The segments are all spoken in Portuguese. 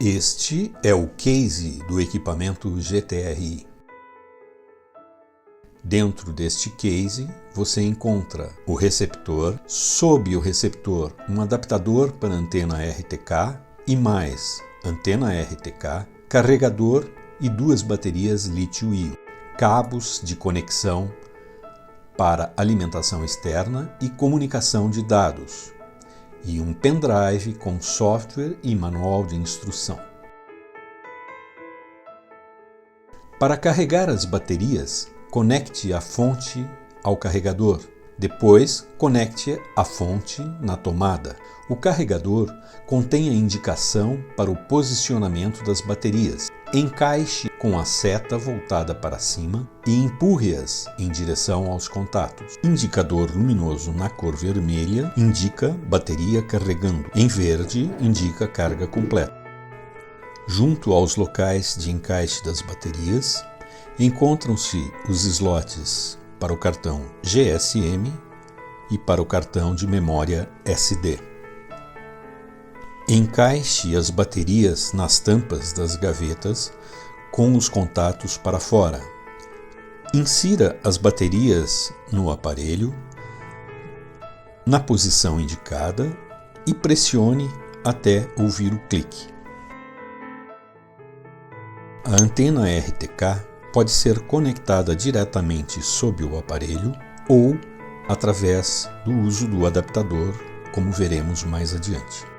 Este é o case do equipamento GTRI. Dentro deste case, você encontra o receptor, sob o receptor um adaptador para antena RTK e mais antena RTK, carregador e duas baterias lítio-íon, cabos de conexão para alimentação externa e comunicação de dados, e um pendrive com software e manual de instrução. Para carregar as baterias, conecte a fonte ao carregador. Depois, conecte a fonte na tomada. O carregador contém a indicação para o posicionamento das baterias. Encaixe com a seta voltada para cima e empurre-as em direção aos contatos. Indicador luminoso na cor vermelha indica bateria carregando. Em verde, indica carga completa. Junto aos locais de encaixe das baterias, encontram-se os slots para o cartão GSM e para o cartão de memória SD. Encaixe as baterias nas tampas das gavetas com os contatos para fora. Insira as baterias no aparelho, na posição indicada e pressione até ouvir o clique. A antena RTK pode ser conectada diretamente sob o aparelho ou através do uso do adaptador, como veremos mais adiante.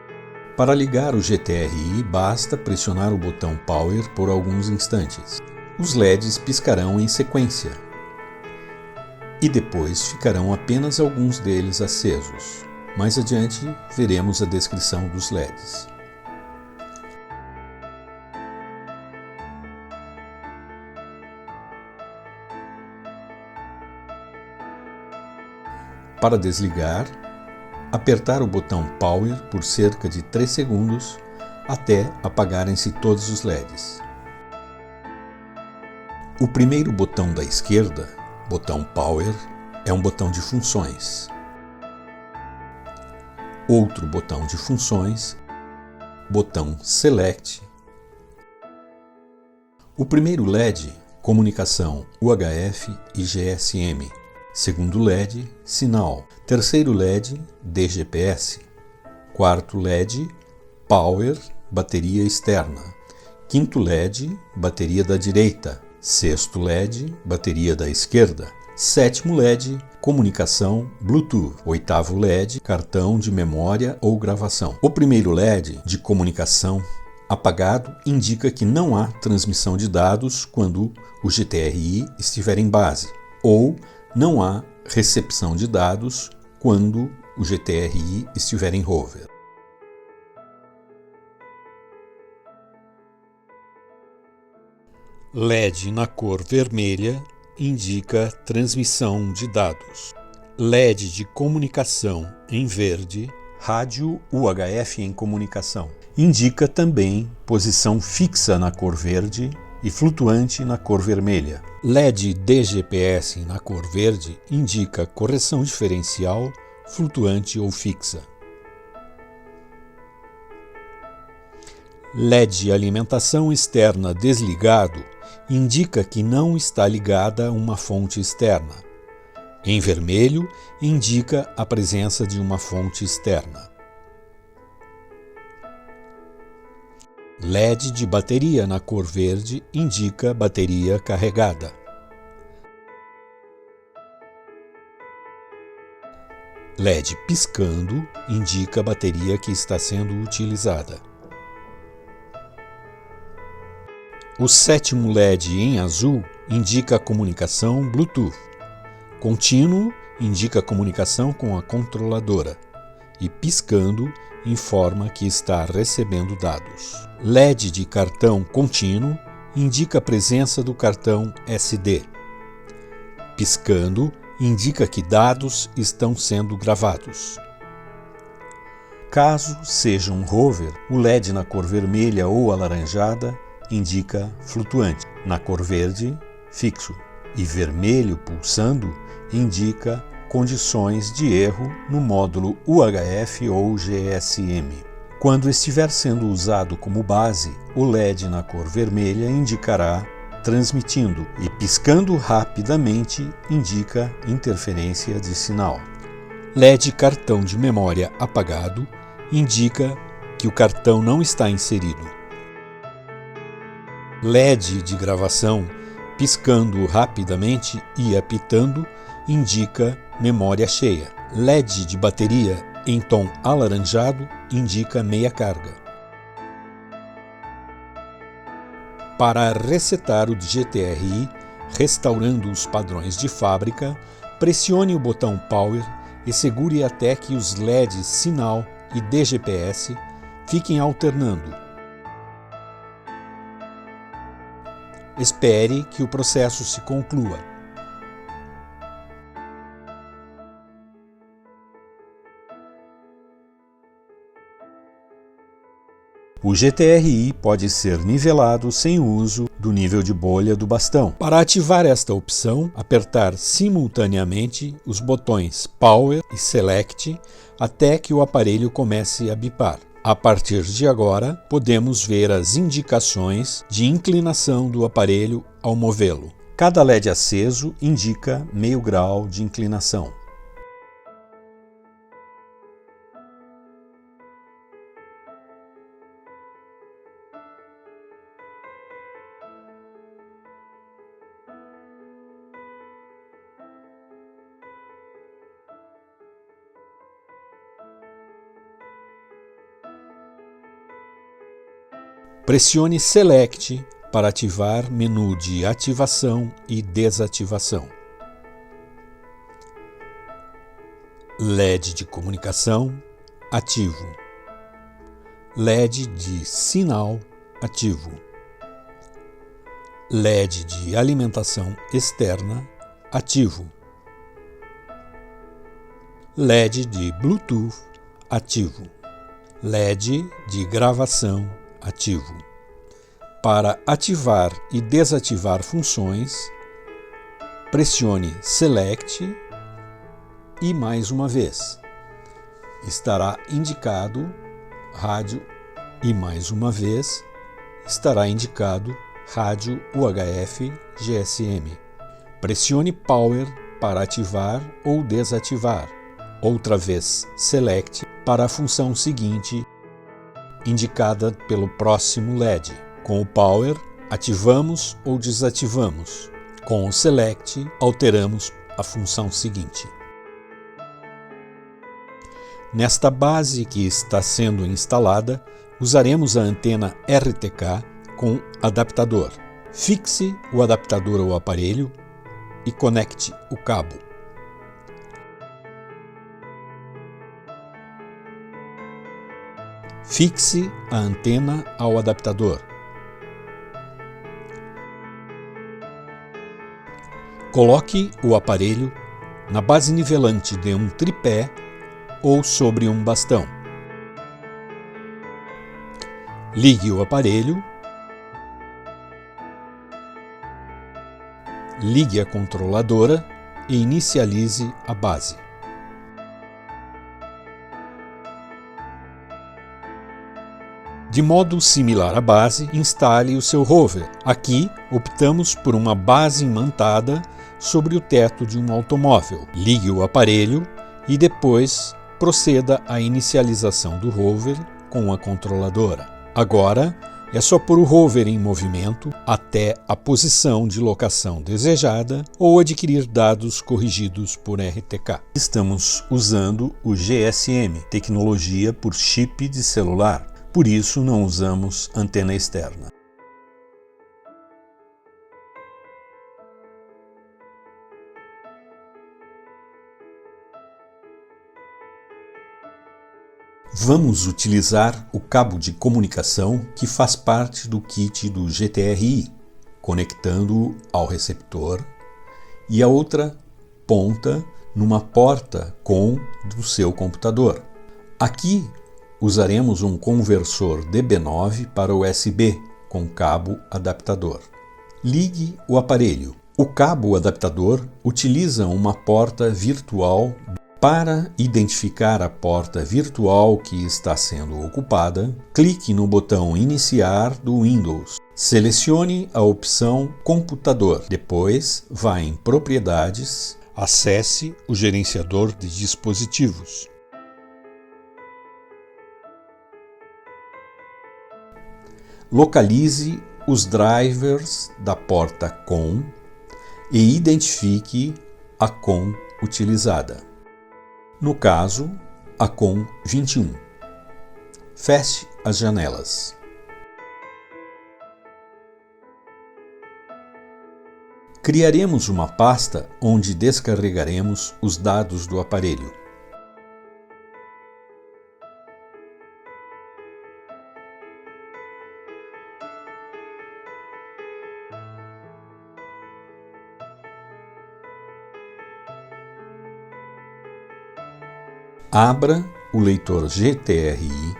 Para ligar o GTRI, basta pressionar o botão Power por alguns instantes. Os LEDs piscarão em sequência e depois ficarão apenas alguns deles acesos. Mais adiante veremos a descrição dos LEDs. Para desligar, apertar o botão Power por cerca de 3 segundos até apagarem-se todos os LEDs. O primeiro botão da esquerda, botão Power, é um botão de funções. Outro botão de funções, botão Select. O primeiro LED, comunicação UHF e GSM. Segundo LED, sinal. Terceiro LED, DGPS. Quarto LED, Power, bateria externa. Quinto LED, bateria da direita. Sexto LED, bateria da esquerda. Sétimo LED, comunicação Bluetooth. Oitavo LED, cartão de memória ou gravação. O primeiro LED, de comunicação apagado, indica que não há transmissão de dados quando o GTRI estiver em base, ou não há recepção de dados quando o GTRI estiver em hover. LED na cor vermelha indica transmissão de dados. LED de comunicação em verde, rádio UHF em comunicação. Indica também posição fixa na cor verde e flutuante na cor vermelha. LED DGPS na cor verde indica correção diferencial, flutuante ou fixa. LED alimentação externa desligado indica que não está ligada a uma fonte externa. Em vermelho, indica a presença de uma fonte externa. LED de bateria na cor verde indica bateria carregada. LED piscando indica bateria que está sendo utilizada. O sétimo LED em azul indica a comunicação Bluetooth. Contínuo indica a comunicação com a controladora. E piscando informa que está recebendo dados. LED de cartão contínuo indica a presença do cartão SD. Piscando indica que dados estão sendo gravados. Caso seja um hover, o LED na cor vermelha ou alaranjada indica flutuante, na cor verde, fixo, e vermelho pulsando indica condições de erro no módulo UHF ou GSM. Quando estiver sendo usado como base, o LED na cor vermelha indicará transmitindo e piscando rapidamente indica interferência de sinal. LED cartão de memória apagado indica que o cartão não está inserido. LED de gravação piscando rapidamente e apitando indica memória cheia. LED de bateria em tom alaranjado indica meia carga. Para resetar o GTRI, restaurando os padrões de fábrica, pressione o botão Power e segure até que os LEDs sinal e DGPS fiquem alternando. Espere que o processo se conclua. O GTRI pode ser nivelado sem o uso do nível de bolha do bastão. Para ativar esta opção, apertar simultaneamente os botões Power e Select até que o aparelho comece a bipar. A partir de agora, podemos ver as indicações de inclinação do aparelho ao movê-lo. Cada LED aceso indica meio grau de inclinação. Pressione Select para ativar menu de ativação e desativação. LED de comunicação ativo. LED de sinal ativo. LED de alimentação externa ativo. LED de Bluetooth ativo. LED de gravação ativo. Para ativar e desativar funções, pressione Select e mais uma vez. Estará indicado rádio e mais uma vez estará indicado rádio UHF GSM. Pressione Power para ativar ou desativar. Outra vez Select para a função seguinte indicada pelo próximo LED. Com o Power, ativamos ou desativamos. Com o Select, alteramos a função seguinte. Nesta base que está sendo instalada, usaremos a antena RTK com adaptador. Fixe o adaptador ao aparelho e conecte o cabo. Fixe a antena ao adaptador. Coloque o aparelho na base nivelante de um tripé ou sobre um bastão. Ligue o aparelho. Ligue a controladora e inicialize a base. De modo similar à base, instale o seu rover. Aqui, optamos por uma base imantada sobre o teto de um automóvel. Ligue o aparelho e depois proceda à inicialização do rover com a controladora. Agora, é só pôr o rover em movimento até a posição de locação desejada ou adquirir dados corrigidos por RTK. Estamos usando o GSM, tecnologia por chip de celular. Por isso, não usamos antena externa. Vamos utilizar o cabo de comunicação que faz parte do kit do GTRI, conectando-o ao receptor e a outra ponta numa porta com do seu computador. Aqui usaremos um conversor DB9 para USB com cabo adaptador. Ligue o aparelho. O cabo adaptador utiliza uma porta virtual Para identificar a porta virtual que está sendo ocupada, clique no botão Iniciar do Windows. Selecione a opção Computador. Depois, vá em Propriedades, acesse o gerenciador de dispositivos. Localize os drivers da porta COM e identifique a COM utilizada. No caso, a COM 21. Feche as janelas. Criaremos uma pasta onde descarregaremos os dados do aparelho. Abra o leitor GTRI.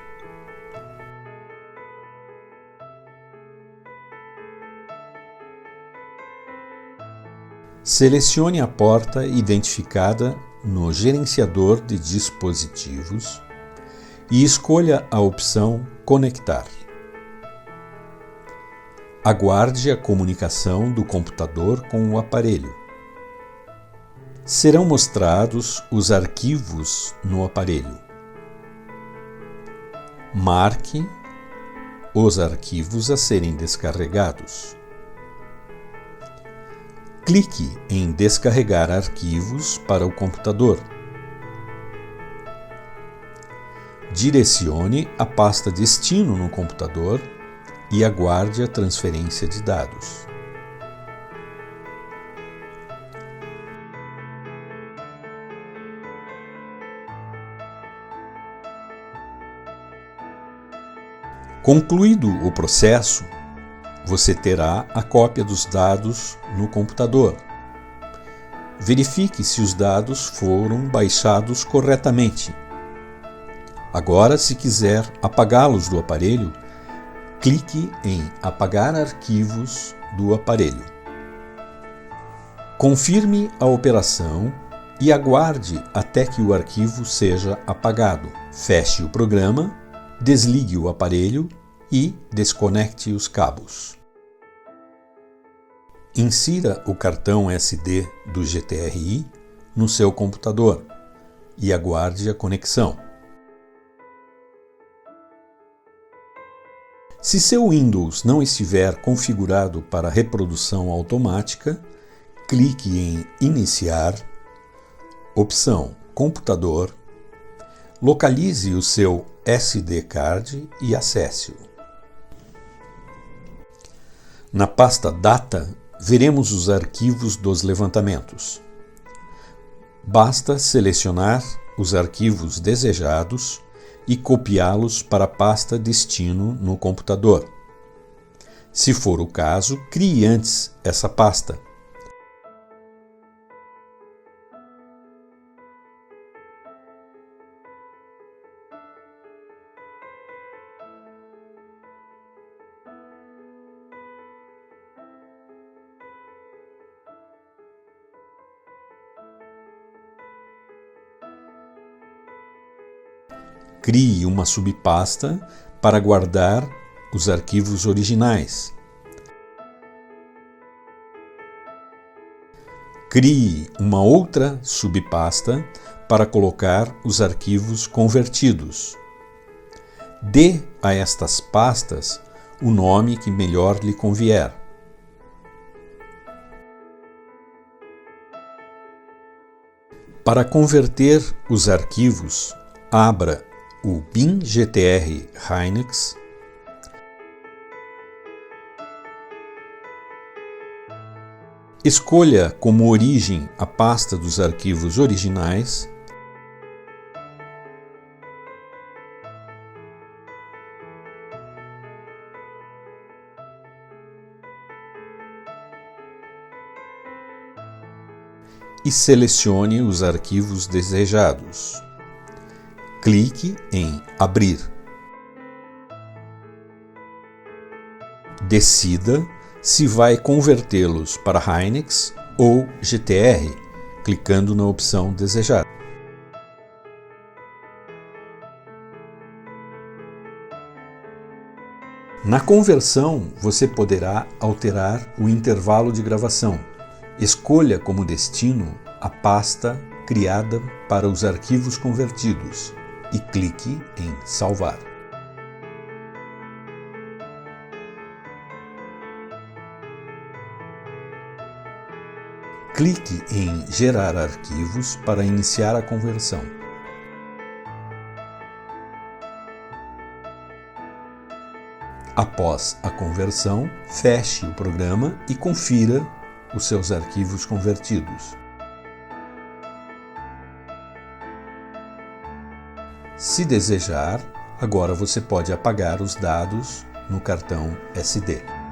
Selecione a porta identificada no gerenciador de dispositivos e escolha a opção Conectar. Aguarde a comunicação do computador com o aparelho. Serão mostrados os arquivos no aparelho. Marque os arquivos a serem descarregados. Clique em Descarregar arquivos para o computador. Direcione a pasta Destino no computador e aguarde a transferência de dados. Concluído o processo, você terá a cópia dos dados no computador. Verifique se os dados foram baixados corretamente. Agora, se quiser apagá-los do aparelho, clique em Apagar arquivos do aparelho. Confirme a operação e aguarde até que o arquivo seja apagado. Feche o programa, desligue o aparelho e desconecte os cabos. Insira o cartão SD do GTRI no seu computador e aguarde a conexão. Se seu Windows não estiver configurado para reprodução automática, clique em Iniciar, opção Computador, localize o seu SD card e acesse-o. Na pasta Data, veremos os arquivos dos levantamentos. Basta selecionar os arquivos desejados e copiá-los para a pasta Destino no computador. Se for o caso, crie antes essa pasta. Crie uma subpasta para guardar os arquivos originais. Crie uma outra subpasta para colocar os arquivos convertidos. Dê a estas pastas o nome que melhor lhe convier. Para converter os arquivos, abra o bin.gtr Hynix, escolha como origem a pasta dos arquivos originais e selecione os arquivos desejados. Clique em Abrir. Decida se vai convertê-los para Hynix ou GTR, clicando na opção desejada. Na conversão, você poderá alterar o intervalo de gravação. Escolha como destino a pasta criada para os arquivos convertidos e clique em Salvar. Clique em Gerar arquivos para iniciar a conversão. Após a conversão, feche o programa e confira os seus arquivos convertidos. Se desejar, agora você pode apagar os dados no cartão SD.